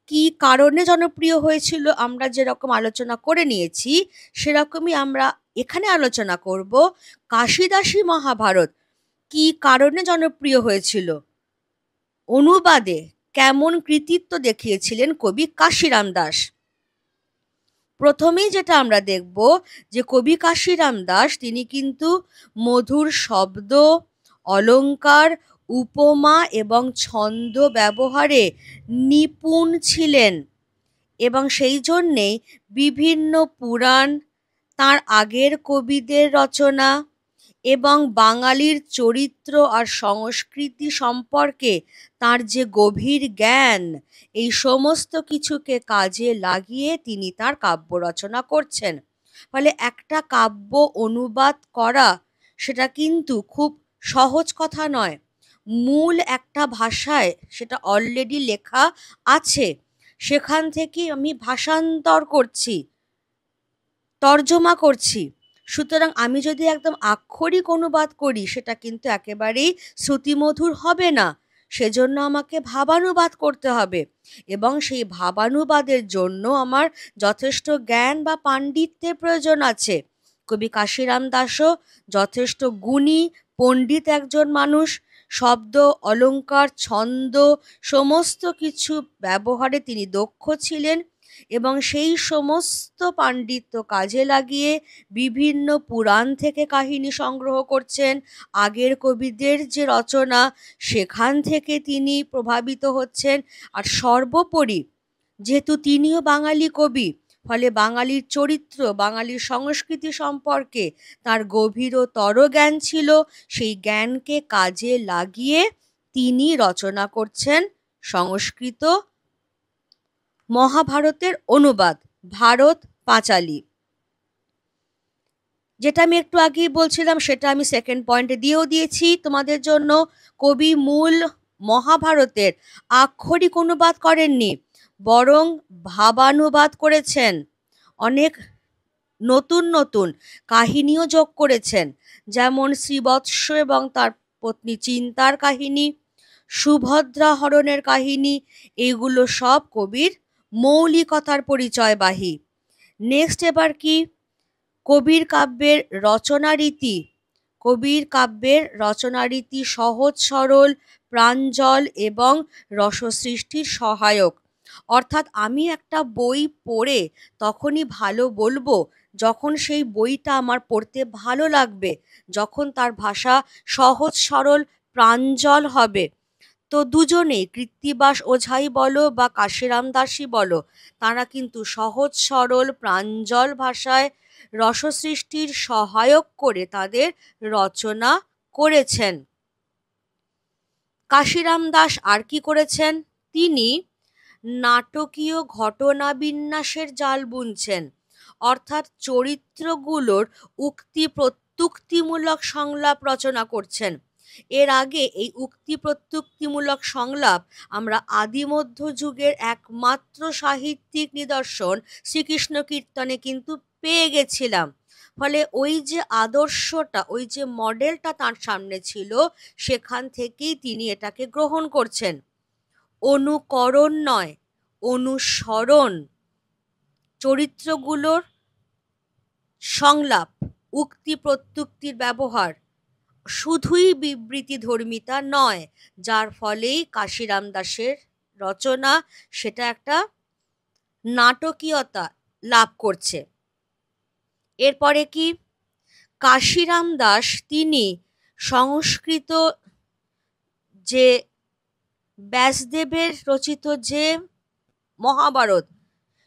কি কারণে জনপ্রিয় হয়েছিল আমরা যেরকম আলোচনা করে নিয়েছি, সেরকমই আমরা এখানে আলোচনা করব কাশিদাসী মহাভারত কি কারণে জনপ্রিয় হয়েছিল, অনুবাদে কেমন কৃতিত্ব দেখিয়েছিলেন কবি কাশিরাম দাস। প্রথমেই যেটা আমরা দেখব যে কবি কাশিরাম দাস তিনি কিন্তু মধুর শব্দ, অলঙ্কার, উপমা এবং ছন্দ ব্যবহারে নিপুণ ছিলেন এবং সেই জন্যেই বিভিন্ন পুরাণ, তার আগের কবিদের রচনা এবং বাঙালির চরিত্র আর সংস্কৃতি সম্পর্কে তার যে গভীর জ্ঞান, এই সমস্ত কিছুকে কাজে লাগিয়ে তিনি তার কাব্য রচনা করছেন। ফলে একটা কাব্য অনুবাদ করা সেটা কিন্তু খুব সহজ কথা নয়। মূল একটা ভাষায় সেটা অলরেডি লেখা আছে, সেখান থেকে আমি ভাষান্তর করছি, তর্জমা করছি। সুতরাং আমি যদি একদম আক্ষরিক অনুবাদ করি সেটা কিন্তু একেবারেই শ্রুতিমধুর হবে না, সেজন্য আমাকে ভাবানুবাদ করতে হবে এবং সেই ভাবানুবাদের জন্য আমার যথেষ্ট জ্ঞান বা পাণ্ডিত্যের প্রয়োজন আছে। কবি কাশিরাম দাসও যথেষ্ট গুণী পণ্ডিত একজন মানুষ। শব্দ, অলঙ্কার, ছন্দ সমস্ত কিছু ব্যবহারে তিনি দক্ষ ছিলেন এবং সেই সমস্ত পাণ্ডিত্য কাজে লাগিয়ে বিভিন্ন পুরাণ থেকে কাহিনী সংগ্রহ করছেন, আগের কবিদের যে রচনা সেখান থেকে তিনি প্রভাবিত হচ্ছেন। আর সর্বোপরি যেহেতু তিনিও বাঙালি কবি, ফলে বাঙালির চরিত্র, বাঙালির সংস্কৃতি সম্পর্কে তার গভীরতর জ্ঞান ছিল। সেই জ্ঞানকে কাজে লাগিয়ে তিনি রচনা করছেন সংস্কৃত মহাভারতের অনুবাদ ভারত পাঁচালী। যেটা আমি একটু আগেই বলছিলাম সেটা আমি সেকেন্ড পয়েন্টে দিয়েও দিয়েছি তোমাদের জন্য। কবি মূল মহাভারতের আক্ষরিক অনুবাদ করেননি, বরং ভাবানুবাদ করেছেন। অনেক নতুন নতুন কাহিনীও যোগ করেছেন, যেমন শ্রীবৎস এবং তার পত্নী চিন্তার কাহিনী, সুভদ্রা হরণের কাহিনী, এইগুলো সব কবির মৌলিকতার পরিচয়বাহী। নেক্সট এবার কি, কবির কাব্যের রচনা রীতি কবির কাব্যের রচনারীতি সহজ সরল, প্রাঞ্জল এবং রসসৃষ্টির সহায়ক। অর্থাৎ আমি একটা বই পড়ে তখনই ভালো বলবো যখন সেই বইটা আমার পড়তে ভালো লাগবে, যখন তার ভাষা সহজ সরল প্রাঞ্জল হবে। তো দুজনেই, কৃত্তিবাস ওঝাই বলো বা কাশিরাম দাসই বলো, তারা কিন্তু সহজ সরল প্রাঞ্জল ভাষায় রসসৃষ্টির সহায়ক করে তাদের রচনা করেছেন। কাশিরাম দাস আর কি করেছেন? তিনি নাটকীয় ঘটনা বিন্যাসের জাল বুনছেন, অর্থাৎ চরিত্রগুলোর উক্তি প্রত্যুক্তিমূলক সংলাপ রচনা করছেন। এর আগে এই উক্তি প্রত্যুক্তিমূলক সংলাপ আমরা আদিমধ্য যুগের একমাত্র সাহিত্যিক নিদর্শন শ্রীকৃষ্ণ কীর্তনে কিন্তু পেয়ে গেছিলাম। ফলে ওই যে আদর্শটা, ওই যে মডেলটা তার সামনে ছিল, সেখান থেকেই তিনি এটাকে গ্রহণ করছেন। অনুকরণ নয়, অনুসরণ। চরিত্রগুলোর সংলাপ, উক্তি প্রত্যুক্তির ব্যবহার শুধুই বিবৃতি ধর্মিতা নয়, যার ফলেই কাশিরাম দাসের রচনা সেটা একটা নাটকীয়তা লাভ করছে। এরপরে কি? কাশিরাম দাস তিনি সংস্কৃত যে ব্যাসদেবের রচিত যে মহাভারত,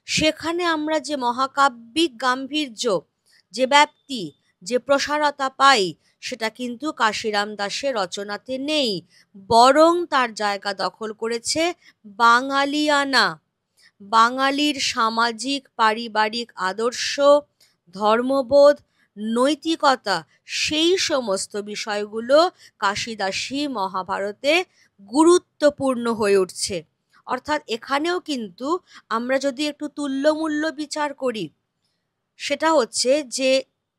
সেখানে আমরা যে মহাকাব্যিক গাম্ভীর্য, যে ব্যাপ্তি, যে প্রসারতা পাই, সেটা কিন্তু কাশিরাম দাসের রচনাতে নেই। বরং তার জায়গা দখল করেছে বাঙালিয়ানা, বাঙালির সামাজিক পারিবারিক আদর্শ, ধর্মবোধ, নৈতিকতা, সেই সমস্ত বিষয়গুলো কাশিদাসী মহাভারতে গুরুত্বপূর্ণ হয়ে উঠছে। অর্থাৎ এখানেও কিন্তু আমরা যদি একটু তুল্যমূল্য বিচার করি, সেটা হচ্ছে যে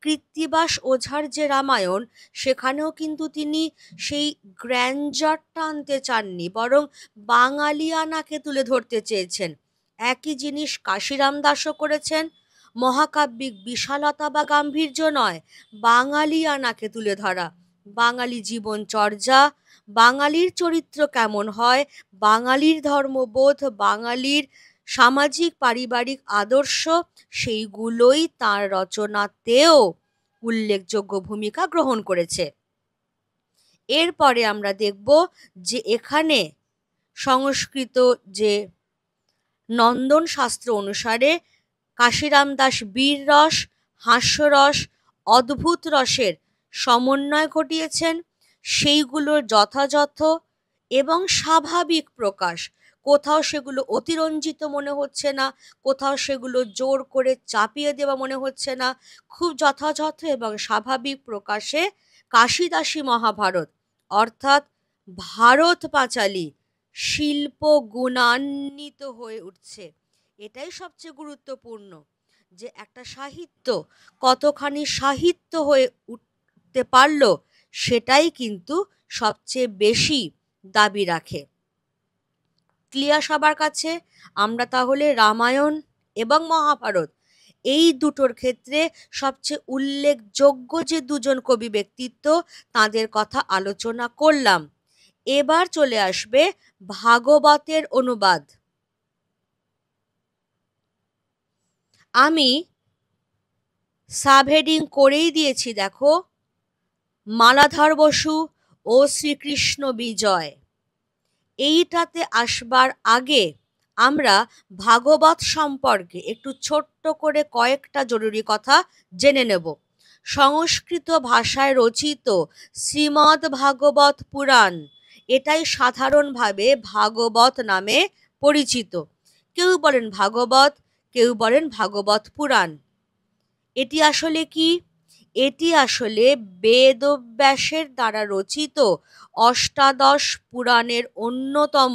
কৃত্তিবাস ওঝার যে রামায়ণ, সেখানেও কিন্তু তিনি সেই গ্র্যান্ডারটা আনতে চাননি, বরং বাঙালিয়ানাকে তুলে ধরতে চেয়েছেন। একই জিনিস কাশিরাম দাসও করেছেন। মহাকাব্যিক বিশালতা বা গাম্ভীর্য নয়, বাঙালিয়ানাকে তুলে ধরা, বাঙালি জীবনচর্যা, বাঙালির চরিত্র কেমন হয়, বাঙালির ধর্মবোধ, বাঙালির সামাজিক পারিবারিক আদর্শ, সেইগুলোই তাঁর রচনাতেও উল্লেখযোগ্য ভূমিকা গ্রহণ করেছে। এরপরে আমরা দেখব যে এখানে সংস্কৃত যে নন্দন শাস্ত্র অনুসারে কাশিরাম দাস বীর রস, হাস্যরস, অদ্ভুত রসের সমন্বয় ঘটিয়েছেন। সেইগুলোর যথাযথ এবং স্বাভাবিক প্রকাশ, কোথাও সেগুলো অতিরঞ্জিত মনে হচ্ছে না, কোথাও সেগুলো জোর করে চাপিয়ে দেওয়া মনে হচ্ছে না, খুব যথাযথ এবং স্বাভাবিক প্রকাশে কাশিদাসী মহাভারত, অর্থাৎ ভারত পাঁচালী শিল্প গুণান্বিত হয়ে উঠছে। এটাই সবচেয়ে গুরুত্বপূর্ণ, যে একটা সাহিত্য কতখানি সাহিত্য হয়ে উঠতে পারলো, সেটাই কিন্তু সবচেয়ে বেশি দাবি রাখে। ক্লিয়ার সবার কাছে? আমরা তাহলে রামায়ণ এবং মহাভারত এই দুটোর ক্ষেত্রে সবচেয়ে উল্লেখযোগ্য যে দুজন কবি ব্যক্তিত্ব, তাদের কথা আলোচনা করলাম। এবার চলে আসবে ভাগবতের অনুবাদ। আমি সাবহেডিং করেই দিয়েছি, দেখো, মালাধর বসু ও শ্রীকৃষ্ণ বিজয়। এইটাতে আসবার আগে আমরা ভাগবত সম্পর্কে একটু ছোট্ট করে কয়েকটা জরুরি কথা জেনে নেব। সংস্কৃত ভাষায় রচিত শ্রীমদ্ ভাগবত পুরাণ, এটাই সাধারণভাবে ভাগবত নামে পরিচিত। কেউ বলেন ভাগবত, কেউ বলেন ভাগবত পুরাণ। এটি আসলে কি? এটি আসলে বেদব্যাসের দ্বারা রচিত অষ্টাদশ পুরাণের অন্যতম,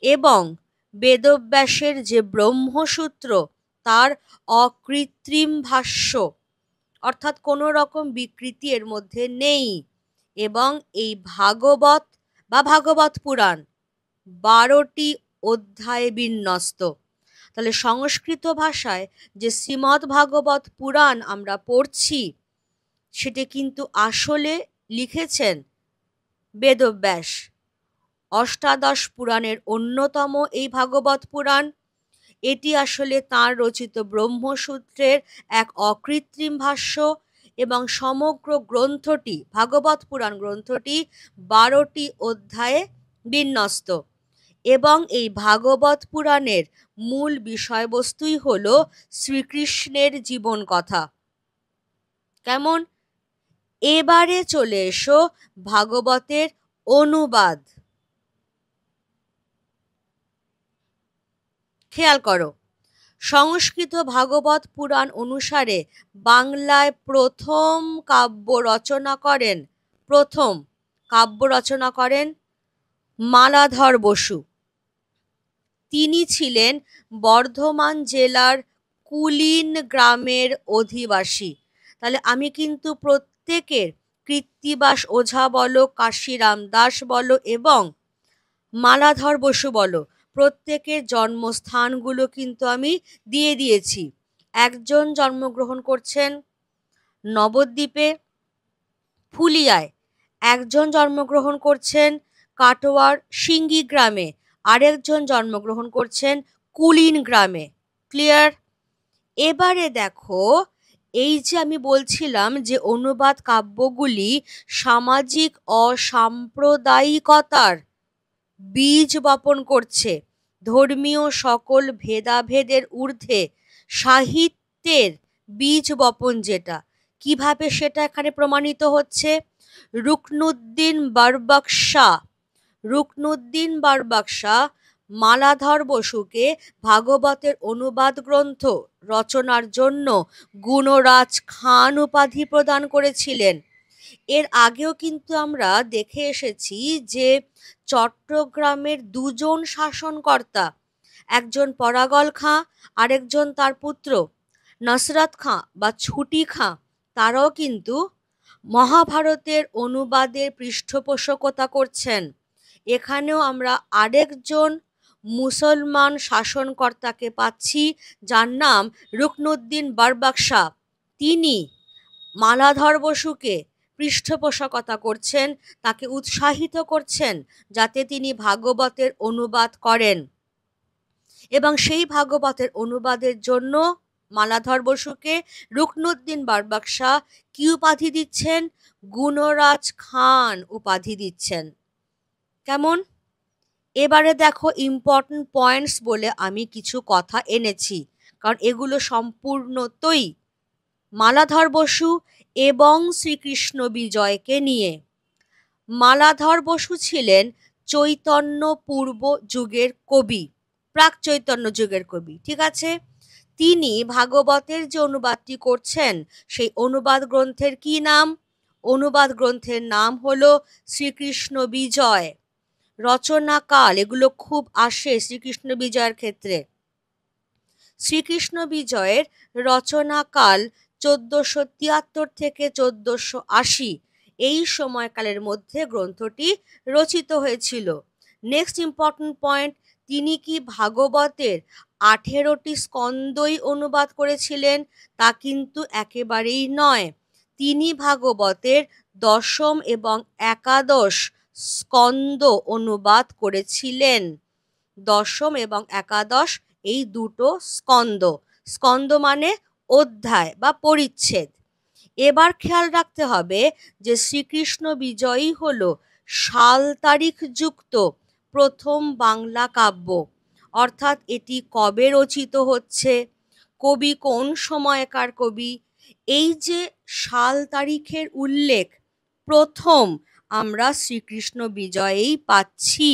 এবং বেদব্যাসের যে ব্রহ্মসূত্র, তার অকৃত্রিম ভাষ্য, অর্থাৎ কোনো রকম বিকৃতি এর মধ্যে নেই। এবং এই ভাগবত বা ভাগবত পুরাণ 12টি অধ্যায়ে বিন্যস্ত। তাহলে সংস্কৃত ভাষায় যে শ্রীমদ্ ভাগবত পুরাণ আমরা পড়ছি, সেটি কিন্তু আসলে লিখেছেন বেদব্যাস। অষ্টাদশ পুরাণের অন্যতম এই ভাগবত পুরাণ, এটি আসলে তাঁর রচিত ব্রহ্মসূত্রের এক অকৃত্রিম ভাষ্য এবং সমগ্র গ্রন্থটি, ভাগবত পুরাণ গ্রন্থটি 12টি অধ্যায়ে বিন্যস্ত। এবং এই ভাগবত পুরাণের মূল বিষয়বস্তুই হল শ্রীকৃষ্ণের জীবন কথা। কেমন? এবারে চলে এসো ভাগবতের অনুবাদ। খেয়াল করো, সংস্কৃত ভাগবত পুরাণ অনুসারে বাংলায় প্রথম কাব্য রচনা করেন মালাধর বসু। তিনি ছিলেন বর্ধমান জেলার কুলিন গ্রামের অধিবাসী। তাহলে আমি কিন্তু প্রত্যেকের কৃত্তিবাস ওঝা বলো, কাশিরাম দাস বলো এবং মালাধর বসু বলো, প্রত্যেকের জন্মস্থানগুলো কিন্তু আমি দিয়ে দিয়েছি। একজন জন্মগ্রহণ করছেন নবদ্বীপে ফুলিয়ায়, একজন জন্মগ্রহণ করছেন কাটোয়ার সিঙ্গি গ্রামে, আরেকজন জন্মগ্রহণ করছেন কুলিন গ্রামে। ক্লিয়ার? এবারে দেখো, এই যে আমি বলছিলাম যে অনুবাদ কাব্যগুলি সামাজিক অসাম্প্রদায়িকতার বীজ বপন করছে, ধর্মীয় সকল ভেদাভেদের ঊর্ধ্বে সাহিত্যের বীজ বপন, যেটা কিভাবে সেটা এখানে প্রমাণিত হচ্ছে। রুকনুদ্দিন বারবাকশা মালাধর বসুকে ভাগবতের অনুবাদ গ্রন্থ রচনার জন্য গুণরাজ খান উপাধি প্রদান করেছিলেন। এর আগেও কিন্তু আমরা দেখে এসেছি যে চট্টগ্রামের দুজন শাসনকর্তা, একজন পরাগল খাঁ, আরেকজন তার পুত্র নসরত খাঁ বা ছুটি খাঁ, তারাও কিন্তু মহাভারতের অনুবাদের পৃষ্ঠপোষকতা করছেন। এখানেও আমরা আরেকজন মুসলমান শাসনকর্তাকে পাচ্ছি, যার নাম রুকনুদ্দিন বারবাকশা। তিনি মালাধর বসুকে পৃষ্ঠপোষকতা করছেন, তাকে উৎসাহিত করছেন যাতে তিনি ভাগবতের অনুবাদ করেন। এবং সেই ভাগবতের অনুবাদের জন্য মালাধর বসুকে রুকনুদ্দিন বারবাকশা কি উপাধি দিচ্ছেন? গুণরাজ খান উপাধি দিচ্ছেন। কেমন? এবারে দেখো, ইম্পর্টেন্ট পয়েন্টস বলে আমি কিছু কথা এনেছি, কারণ এগুলো সম্পূর্ণতই মালাধর বসু এবং শ্রীকৃষ্ণ বিজয়কে নিয়ে। মালাধর বসু ছিলেন চৈতন্য পূর্ব যুগের কবি, প্রাক চৈতন্য যুগের কবি, ঠিক আছে? তিনি ভাগবতের যে অনুবাদটি করছেন, সেই অনুবাদ গ্রন্থের কি নাম? অনুবাদ গ্রন্থের নাম হলো শ্রীকৃষ্ণ বিজয়। রচনাকাল, এগুলো খুব আসে শ্রীকৃষ্ণ বিজয়ের ক্ষেত্রে। শ্রীকৃষ্ণ বিজয়ের রচনাকাল 1473 থেকে 1480, এই সময়কালের মধ্যে গ্রন্থটি রচিত হয়েছিল। নেক্সট ইম্পর্টেন্ট পয়েন্ট, তিনি কি ভাগবতের 18টি স্কন্দই অনুবাদ করেছিলেন? তা কিন্তু একেবারেই নয়। তিনি ভাগবতের 10ম এবং 11দশ স্কন্দ অনুবাদ করেছিলেন। 10ম এবং 11দশ এই দুটো স্কন্দ মানে অধ্যায় বা পরিচ্ছেদ। এবার খেয়াল রাখতে হবে যে শ্রীকৃষ্ণ বিজয়ী হলো সাল তারিখ যুক্ত প্রথম বাংলা কাব্য, অর্থাৎ এটি কবে রচিত হচ্ছে, কবি কোন সময়কার কবি, এই যে সাল তারিখের উল্লেখ প্রথম আমরা শ্রীকৃষ্ণ বিজয়েই পাচ্ছি।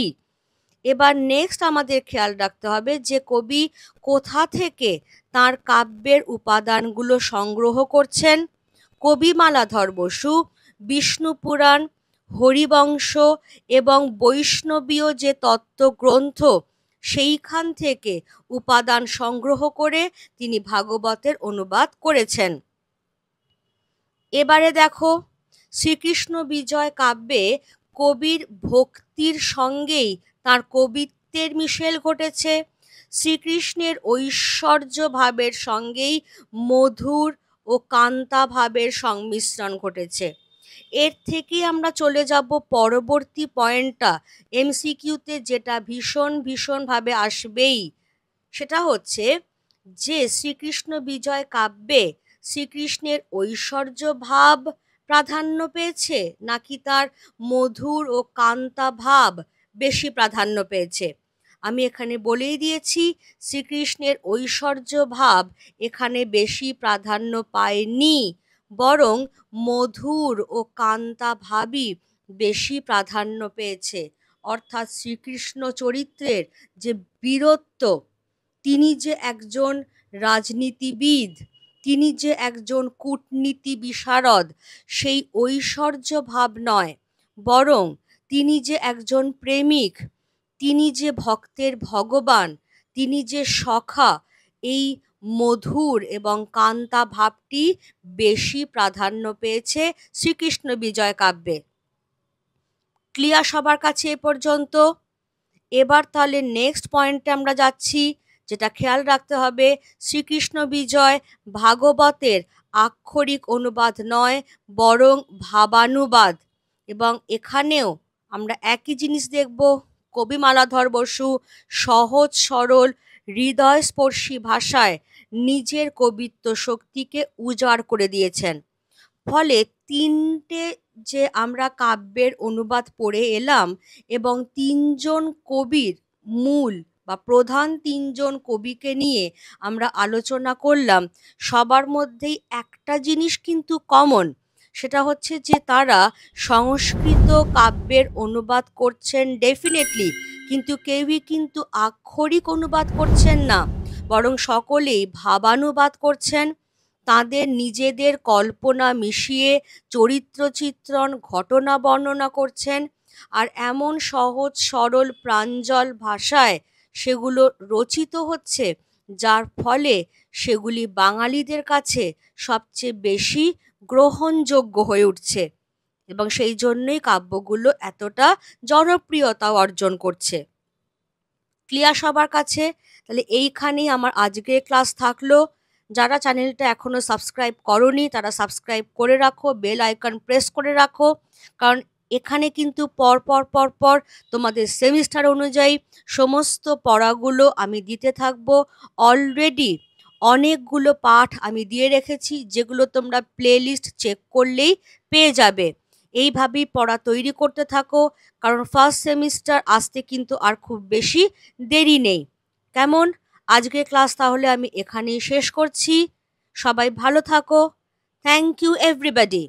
এবার নেক্সট আমাদের খেয়াল রাখতে হবে যে কবি কোথা থেকে তার কাব্যের উপাদানগুলো সংগ্রহ করছেন। কবি মালাধর বসু বিষ্ণু পুরাণ, হরিবংশ এবং বৈষ্ণবীয় যে তত্ত্বগ্রন্থ, সেইখান থেকে উপাদান সংগ্রহ করে তিনি ভাগবতের অনুবাদ করেছেন। এবারে দেখো, শ্রীকৃষ্ণ বিজয় কাব্যে কবির ভক্তির সঙ্গেই তার কবিত্বের মিশেল ঘটেছে। শ্রীকৃষ্ণের ঐশ্বর্য ভাবের সঙ্গেই মধুর ও ও কান্তা ভাবের সংমিশ্রণ ঘটেছে। এর থেকেই আমরা চলে যাব পরবর্তী পয়েন্টটা, এমসিকিউতে যেটা ভীষণভাবে আসবেই, সেটা হচ্ছে যে শ্রীকৃষ্ণ বিজয় কাব্যে শ্রীকৃষ্ণের ঐশ্বর্য ভাব প্রাধান্য পেয়েছে নাকি তার মধুর ও কান্তা ভাব বেশি প্রাধান্য পেয়েছে। আমি এখানে বলেই দিয়েছি, শ্রীকৃষ্ণের ঐশ্বর্য ভাব এখানে বেশি প্রাধান্য পায়নি, বরং মধুর ও কান্তা ভাবই বেশি প্রাধান্য পেয়েছে। অর্থাৎ শ্রীকৃষ্ণ চরিত্রের যে বীরত্ব, তিনি যে একজন রাজনীতিবিদ, তিনি যে একজন কূটনীতি বিশারদ, সেই ঐশ্বর্য ভাব নয়, বরং তিনি যে একজন প্রেমিক, তিনি যে ভক্তের ভগবান, তিনি যে সখা, এই মধুর এবং কান্তা ভাবটি বেশি প্রাধান্য পেয়েছে শ্রীকৃষ্ণ বিজয় কাব্যে। ক্লিয়ার সবার কাছে এ পর্যন্ত? এবার তাহলে নেক্সট পয়েন্টে আমরা যাচ্ছি, যেটা খেয়াল রাখতে হবে, শ্রীকৃষ্ণ বিজয় ভাগবতের আক্ষরিক অনুবাদ নয়, বরং ভাবানুবাদ। এবং এখানেও আমরা একই জিনিস দেখব, কবি মালাধর বসু সহজ সরল হৃদয়স্পর্শী ভাষায় নিজের কবিত্ব শক্তিকে উজাড় করে দিয়েছেন। ফলে তিনটে যে আমরা কাব্যের অনুবাদ পড়ে এলাম এবং তিনজন কবির মূল বা প্রধান তিনজন কবিকে নিয়ে আমরা আলোচনা করলাম, সবার মধ্যেই একটা জিনিস কিন্তু কমন, সেটা হচ্ছে যে তারা সংস্কৃত কাব্যের অনুবাদ করছেন ডেফিনেটলি, কিন্তু কেউই কিন্তু আক্ষরিক অনুবাদ করছেন না, বরং সকলেই ভাবানুবাদ করছেন। তাদের নিজেদের কল্পনা মিশিয়ে চরিত্র চিত্রণ, ঘটনা বর্ণনা করছেন, আর এমন সহজ সরল প্রাঞ্জল ভাষায় সেগুলো রচিত হচ্ছে, যার ফলে সেগুলি বাঙালিদের কাছে সবচেয়ে বেশি গ্রহণযোগ্য হয়ে উঠছে এবং সেই জন্যই কাব্যগুলো এতটা জনপ্রিয়তা অর্জন করছে। ক্লিয়ার সবার কাছে? তাহলে এইখানেই আমার আজকের ক্লাস থাকলো। যারা চ্যানেলটা এখনও সাবস্ক্রাইব করোনি তারা সাবস্ক্রাইব করে রাখো, বেল আইকন প্রেস করে রাখো, কারণ এখানে কিন্তু পর তোমাদের সেমিস্টার অনুযায়ী সমস্ত পড়াগুলো আমি দিতে থাকবো। অলরেডি অনেকগুলো পাঠ আমি দিয়ে রেখেছি, যেগুলো তোমরা প্লেলিস্ট চেক করলেই পেয়ে যাবে। এইভাবেই পড়া তৈরি করতে থাকো, কারণ ফার্স্ট সেমিস্টার আসতে কিন্তু আর খুব বেশি দেরি নেই। কেমন? আজকের ক্লাস তাহলে আমি এখানেই শেষ করছি। সবাই ভালো থাকো। Thank you everybody.